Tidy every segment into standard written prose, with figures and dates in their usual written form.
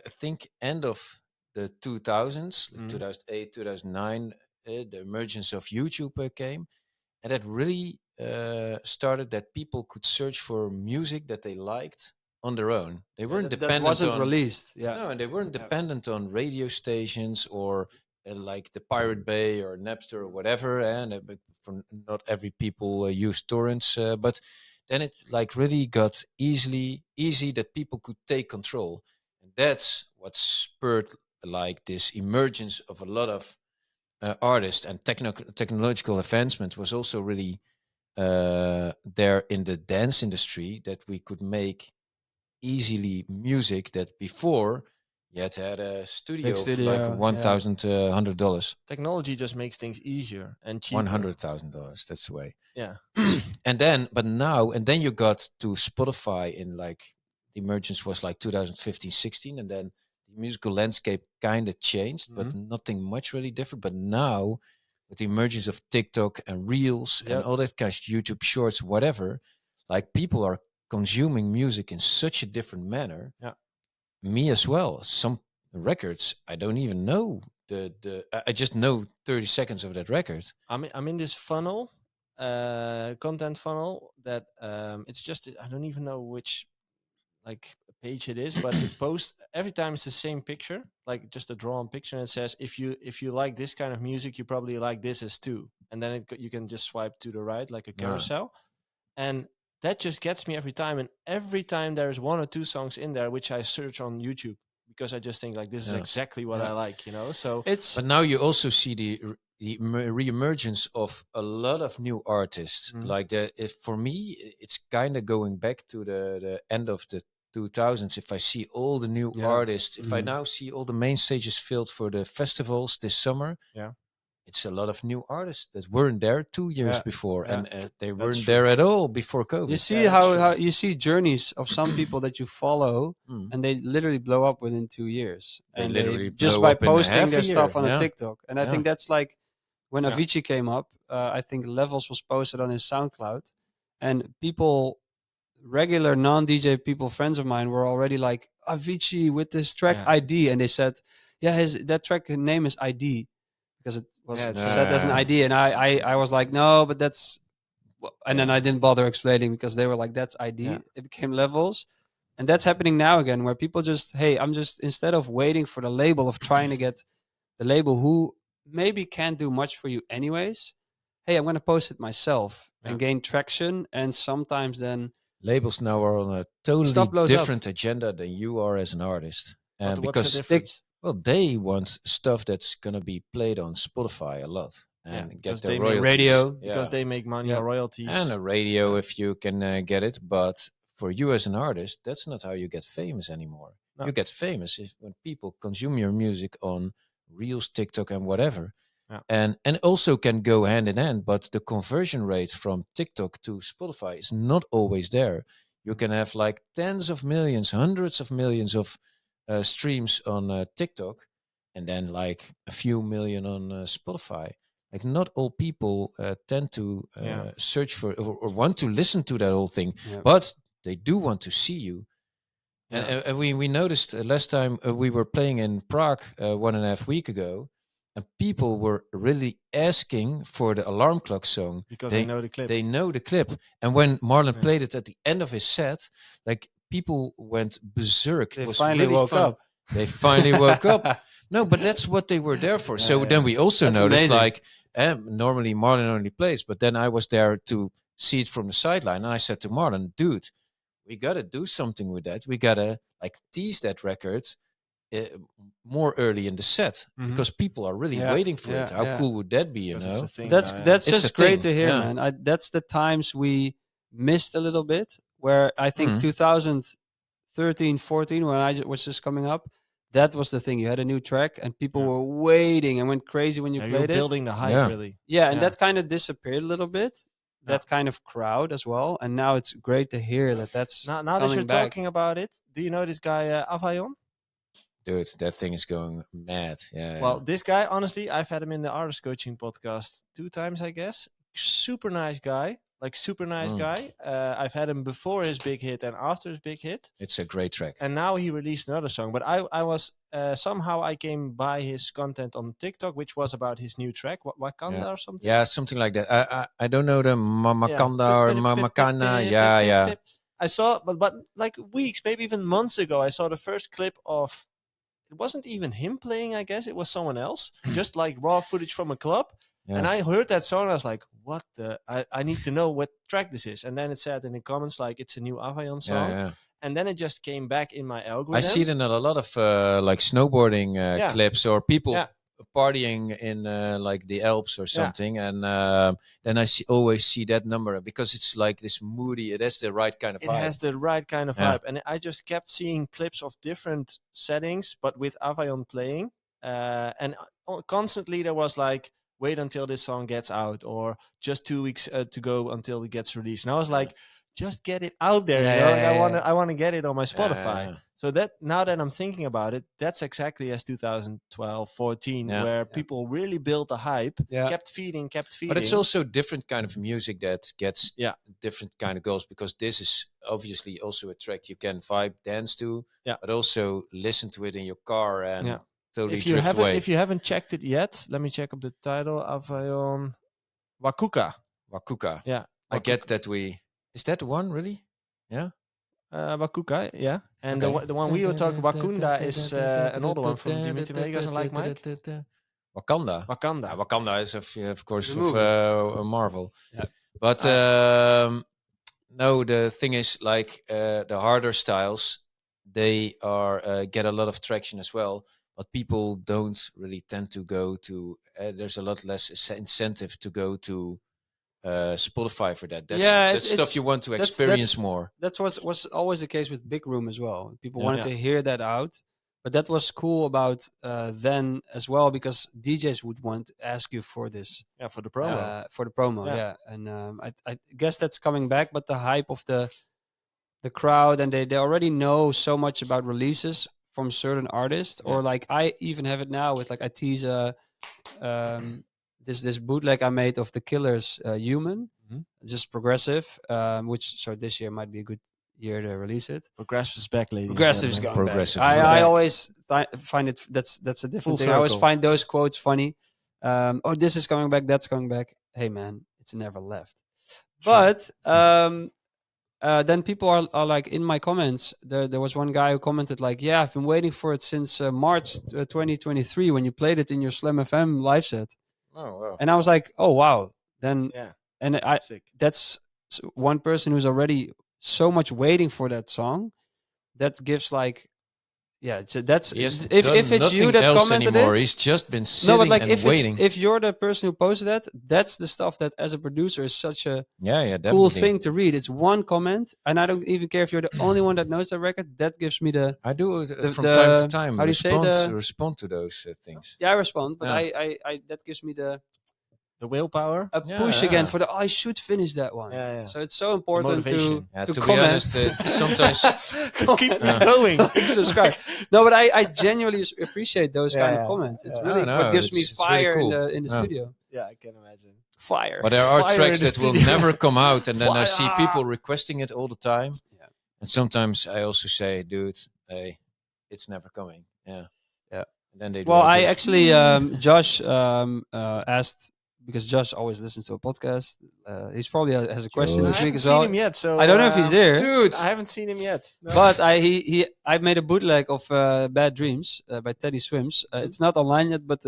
I think end of the 2000s, like Mm. 2008, 2009, the emergence of YouTube came, and that really started that people could search for music that they liked on their own. They Yeah, weren't that dependent wasn't on released. Yeah. no, and they weren't Yeah. dependent on radio stations or like the Pirate Bay or Napster or whatever. And but for not every people use torrents, but then it like really got easy that people could take control, and that's what spurred like this emergence of a lot of artists, and technological advancement was also really there in the dance industry, that we could make easily music that before you had to have a Big studio for like studio. Yeah. $1,100, Technology just makes things easier and cheaper. $100,000. That's the way. Yeah. And then, but now, and then you got to Spotify in like the emergence was like 2015, 16, and then the musical landscape kind of changed, but Mhm. nothing much really different. But now, with the emergence of TikTok and Reels and Yep. all that kind of YouTube Shorts, whatever, like people are consuming music in such a different manner. Yeah. Me as well. Some records I don't even know I just know 30 seconds of that record. I'm in this funnel, content funnel that it's just I don't even know which like page it is, but it posts every time it's the same picture, like just a drawn picture, and it says if you like this kind of music, you probably like this as too, and then you can just swipe to the right like a carousel, and that just gets me every time. And every time there's one or two songs in there which I search on YouTube because I just think like this is Yeah. exactly what Yeah. I like, you know. So It's but now you also see the reemergence of a lot of new artists. Mhm. Like if for me, it's kind of going back to the end of the 2000s. If I see all the new Yeah. artists, if I now see all the main stages filled for the festivals this summer, Yeah. it's a lot of new artists that weren't there 2 years Yeah. before, Yeah. and they That's weren't true. there at all before You COVID. see That's how true. you see journeys of some people that you follow, Mm. and they literally blow up within 2 years, They and they literally just blow by up in a posting half a their year. stuff on a Yeah, TikTok. And I yeah. think that's like when Yeah. Avicii came up. I think Levels was posted on his SoundCloud, and people, regular non-DJ people, friends of mine, were already like Avicii with this track Yeah. ID, and they said, yeah, that track name is ID because it was Yeah, it's set as an right. ID, and I was like, no, but that's and then I didn't bother explaining because they were like, that's ID. Yeah. It became Levels. And that's happening now again, where people just, hey, I'm just, instead of waiting for the label, of trying to get the label who maybe can't do much for you anyways, hey, I'm going to post it myself and gain traction. And sometimes then Labels now are on a totally stuff blows up. different agenda than you are as an artist. And What's the because difference? they want stuff that's gonna be played on Spotify a lot and get because their they make royalties. radio, Yeah. because they make money on royalties. And a radio if you can get it. But for you as an artist, that's not how you get famous anymore. No. You get famous when people consume your music on Reels, TikTok, and whatever. Yeah. And also can go hand in hand, but the conversion rate from TikTok to Spotify is not always there. You can have like tens of millions, hundreds of millions of streams on TikTok, and then like a few million on Spotify. Like not all people tend to search for or want to listen to that whole thing, but they do want to see you. And we noticed last time we were playing in Prague 1.5 weeks ago, and people were really asking for the alarm clock song because they know the clip. They know the clip, and when Marlon played it at the end of his set, like people went berserk. They it was finally really woke fun. up. They finally woke up. No, but that's what they were there for. So then we also That's noticed, amazing. like, normally Marlon only plays, but then I was there to see it from the sideline, and I said to Marlon, dude, we got to do something with that. We got to like tease that record more early in the set because people are really waiting for it. How cool would that be? You know, that's It's just a great thing, to hear, yeah. man. That's the times we missed a little bit. Where I think 2013, 14, when I was just coming up, that was the thing. You had a new track, and people were waiting and went crazy when you played it. Building the hype, really. Yeah, and that kind of disappeared a little bit. That kind of crowd as well, and now it's great to hear that that's now that you're back. talking about it. Do you know this guy Avayon? Dude, that thing is going mad. Yeah. Well, this guy, honestly, I've had him in the artist coaching podcast 2 times, I guess. Super nice guy. like super nice Mm. guy. I've had him before his big hit and after his big hit, It's a great track. and now he released another song. But I was somehow I came by his content on TikTok, which was about his new track, Wakanda or something. Yeah, something like that. I don't know the Mamakanda or Mamakana. Yeah. I saw, but like weeks, maybe even months ago, I saw the first clip of. It wasn't even him playing, I guess. It was someone else, just like raw footage from a club. Yeah. And I heard that song. I was like, what the? I need to know what track this is. And then it said in the comments, like, it's a new Avayon song. Yeah. And then it just came back in my algorithm. I see it in a lot of like snowboarding clips or people partying in like the Alps or something. And then I always see that number because it's like this moody. It has the right kind of vibe. It has the right kind of vibe. And I just kept seeing clips of different settings, but with Avayon playing. And constantly there was like, wait until this song gets out, or just 2 weeks to go until it gets released. And I was like, just get it out there. I want to get it on my Spotify. So that now that I'm thinking about it, that's exactly as 2012, 14, where people really built a hype, kept feeding. But it's also different kind of music that gets different kind of goals, because this is obviously also a track you can vibe, dance to, but also listen to it in your car and totally drift away. If you haven't checked it yet, let me check up the title. Avayon Wakuka. Yeah. I get that Is that the one, really? Yeah? Wakuka, yeah. And the one we will talk, Wakunda, is an older one from Dimitri Vegas and Like Mike. Wakanda. Wakanda is, of course, of Marvel. Yeah. But no, the thing is, like, the harder styles, they are get a lot of traction as well. But people don't really tend to go to... there's a lot less incentive to go to Spotify for that. That's stuff you want to experience more. That's was always the case with Big Room as well. People wanted to hear that out, but that was cool about then as well, because DJs would want to ask you for this. Yeah, for the promo. Yeah. And I guess that's coming back, but the hype of the crowd, and they already know so much about releases from certain artists, or like I even have it now with like I tease this bootleg I made of The Killers, Human, just progressive, which so this year might be a good year to release it. Progressive is back, ladies. Progressive is going progressive. back. I always find it that's a different thing. I always find those quotes funny. Oh, this is coming back, that's coming back. Hey man, it's never left. But then people are like, in my comments, there was one guy who commented like, yeah, I've been waiting for it since March 2023 when you played it in your Slam FM live set. Oh, wow. And I was like, oh, wow. Then, and Sick. that's one person who's already so much waiting for that song. That gives like, that's if it's you that commented anymore. it. He's just been sitting but like and waiting. If you're the person who posted that, that's the stuff that as a producer is such a definitely cool thing to read. It's one comment, and I don't even care if you're the only one that knows that record. That gives me the... I do from time to time. How do you say respond to those things. Yeah, I respond, but I that gives me the willpower, a push again for I should finish that one. So it's so important to be comment. Honest, sometimes keep going. Subscribe. No, but I genuinely appreciate those kind of comments. It's really what gives me fire really cool. in the studio. Yeah, I can imagine. Fire. But there are tracks that will never come out, and then I see people requesting it all the time. Yeah. And sometimes I also say, dude, hey, it's never coming. Yeah. And then they I actually Josh asked, because Josh always listens to a podcast. He's probably has a question this week as well. I haven't seen him yet, so I don't know if he's there, dude. I haven't seen him yet. No. But I made a bootleg of Bad Dreams by Teddy Swims. It's not online yet, but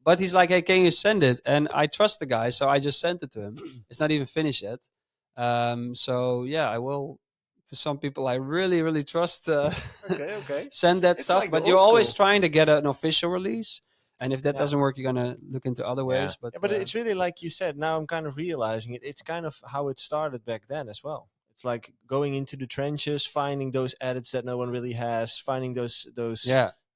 but he's like, hey, can you send it? And I trust the guy, so I just sent it to him. It's not even finished yet. So yeah, I will. To some people I really, really trust. Send that stuff, like but you're always trying to get an official release. And if that doesn't work, you're going to look into other ways. But it's really like you said, now I'm kind of realizing it. It's kind of how it started back then as well. It's like going into the trenches, finding those edits that no one really has, finding those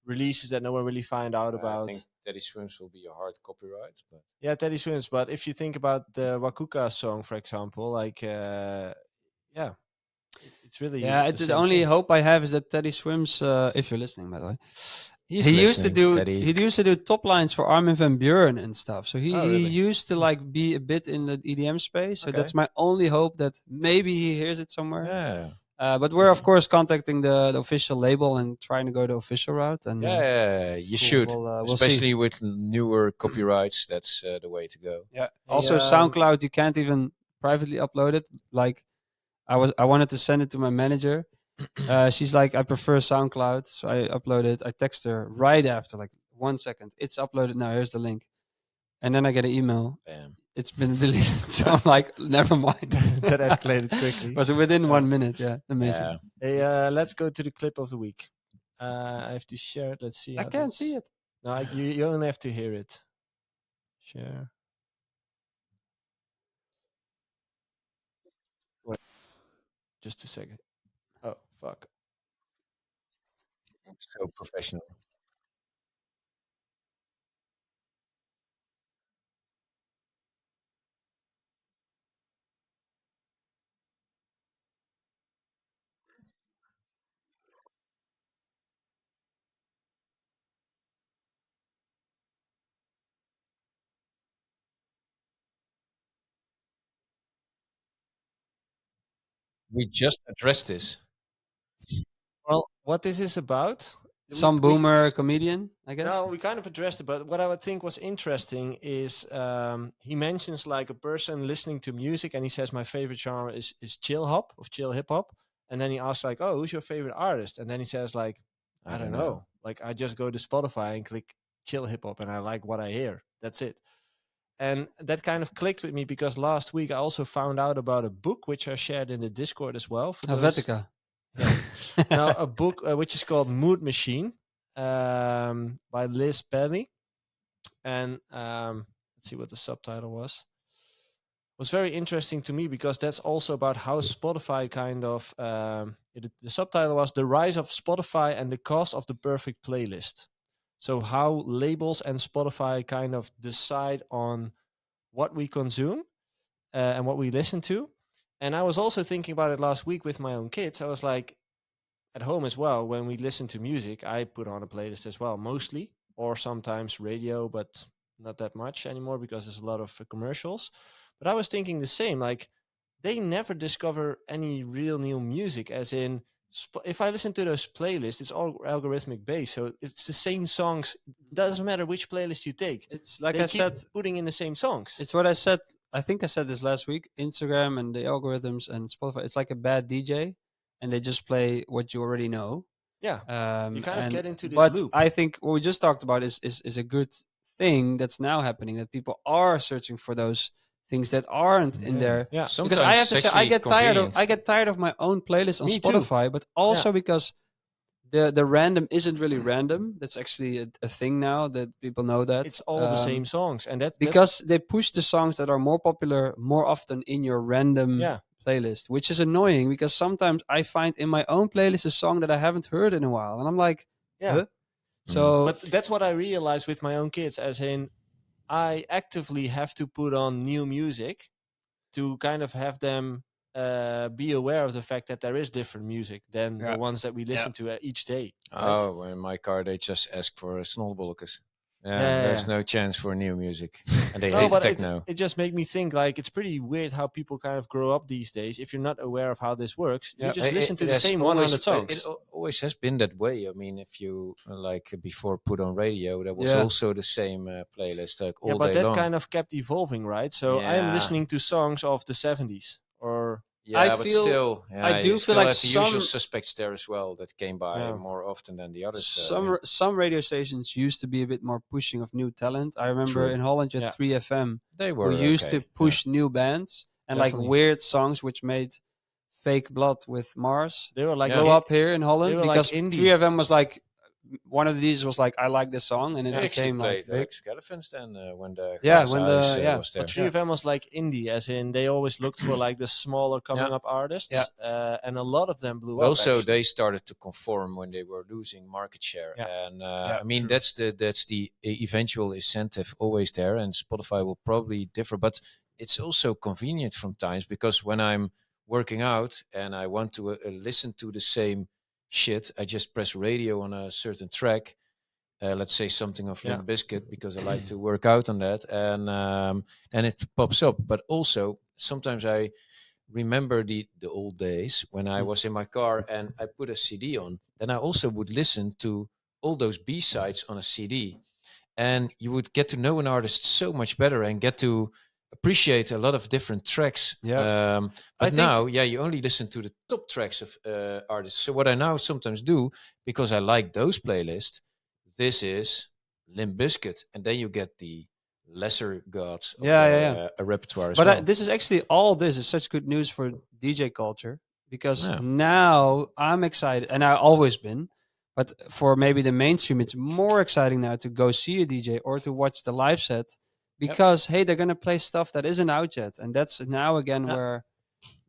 releases that no one really find out about. I think Teddy Swims will be a hard copyright. But yeah, Teddy Swims. But if you think about the Wakuka song, for example, like, it's really... Yeah, the only hope I have is that Teddy Swims, if you're listening, by the way, He's he used to listening, do Teddy. he used to do top lines for Armin van Buuren and stuff. So he really? used to like be a bit in the EDM space. So Okay. that's my only hope that maybe he hears it somewhere. Yeah. But we're of course contacting the official label and trying to go the official route. And Yeah, you cool, should. we'll see. Especially with newer copyrights, that's the way to go. Yeah. Hey, Also, SoundCloud, you can't even privately upload it. Like, I wanted to send it to my manager. She's like, I prefer SoundCloud, so I upload it. I text her right after, like 1 second. It's uploaded now. Here's the link, and then I get an email. Bam. It's been deleted. So I'm like, never mind. That escalated quickly. Was it within 1 minute? Yeah, amazing. Yeah. Hey, let's go to the clip of the week. I have to share it. Let's see. I how can't that's- see it. No, you only have to hear it. Share. Wait. Just a second. Oh, fuck. So professional. We just addressed this. Well, what this is about? Some boomer comedian, I guess. No, we kind of addressed it, but what I would think was interesting is he mentions like a person listening to music, and he says my favorite genre is chill hop of chill hip hop, and then he asks like, oh, who's your favorite artist? And then he says like, I don't know. Like I just go to Spotify and click chill hip hop, and I like what I hear. That's it. And that kind of clicked with me because last week I also found out about a book which I shared in the Discord as well. For those- Helvetica. now, a book which is called Mood Machine by Liz Pelly. And let's see what the subtitle was. It was very interesting to me because that's also about how Spotify kind of. The subtitle was The Rise of Spotify and the Cost of the Perfect Playlist. So, how labels and Spotify kind of decide on what we consume and what we listen to. And I was also thinking about it last week with my own kids. I was like, at home as well, when we listen to music, I put on a playlist as well, mostly, or sometimes radio, but not that much anymore because there's a lot of commercials. But I was thinking the same, like they never discover any real new music, as in, if I listen to those playlists, it's all algorithmic based. So it's the same songs. Doesn't matter which playlist you take. It's like They I keep said, putting in the same songs. it's what I said. I think I said this last week. Instagram and the algorithms and Spotify, it's like a bad DJ, and they just play what you already know. Yeah. You kind of get into this but loop. I think what we just talked about is a good thing that's now happening, that people are searching for those things that aren't in there. Yeah. Because I have to say, I get tired convenient. of my own playlist on Me too. Spotify, but also because the random isn't really random. That's actually a thing now that people know that It's all the same songs, and that's because they push the songs that are more popular more often in your random yeah. playlist, which is annoying because sometimes I find in my own playlist a song that I haven't heard in a while, and I'm like, Yeah. huh? So But that's what I realized with my own kids, as in, I actively have to put on new music to kind of have them be aware of the fact that there is different music than Yeah. the ones that we listen to each day. right? Oh, in my car, they just ask for snolbolletjes. Yeah, Yeah, there's yeah. no chance for new music. And they No, hate but techno. it just made me think like it's pretty weird how people kind of grow up these days. If you're not aware of how this works, you just listen to the has same always- 100 songs. It always has been that way. I mean, if you like before put on radio, there was Yeah. also the same playlist like all Yeah, but day that long. kind of kept evolving, right? So I am Yeah. listening to songs of the 70s or Yeah, I but feel- still, I do you feel still like have the usual some- suspects there as well that came by Yeah. more often than the others. some radio stations used to be a bit more pushing of new talent. I remember True. in Holland you had Yeah. 3FM they were who used okay, to push new bands and Definitely. like weird songs which made Fake Blood with Mars they were like Yeah. blow up here in Holland were like because indie. 3FM was like, one of these was like, I like this song, and it Yeah, they actually became like played big. Electric Elephants then when the Yeah, Glass when the- Eyes, yeah. was there. But 3FM was like indie, as in they always looked for like the smaller coming up artists, and a lot of them blew But up. also, actually. they started to conform when they were losing market share, Yeah. and Yeah, I mean true. that's the eventual incentive always there, and Spotify will probably differ, but it's also convenient from times because when I'm working out and I want to listen to the same shit, I just press radio on a certain track, let's say something of Limp Yeah. Bizkit, because I like to work out on that, and it pops up. But also sometimes I remember the old days when I was in my car and I put a CD on. Then I also would listen to all those B-sides on a CD, and you would get to know an artist so much better and get to appreciate a lot of different tracks. Yeah. But now, you only listen to the top tracks of artists. So what I now sometimes do, because I like those playlists, this is Limp Bizkit, and then you get the lesser gods of a repertoire as but well. this is actually, all this is such good news for DJ culture, because Yeah. now I'm excited, and I've always been, but for maybe the mainstream, it's more exciting now to go see a DJ or to watch the live set, because hey, they're gonna play stuff that isn't out yet, and that's now again where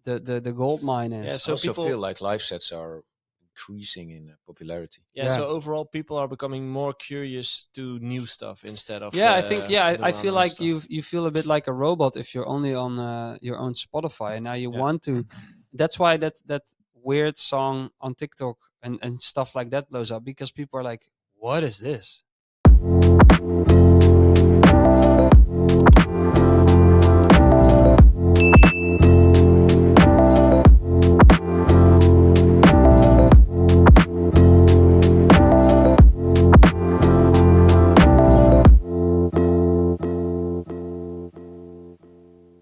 the gold mine is. Yeah, I so also people feel like live sets are increasing in popularity. Yeah, so overall, people are becoming more curious to new stuff instead of. I think the I feel well-known like stuff. you feel a bit like a robot if you're only on your own Spotify, and now you Yeah. want to. That's why that weird song on TikTok and stuff like that blows up, because people are like, "What is this?"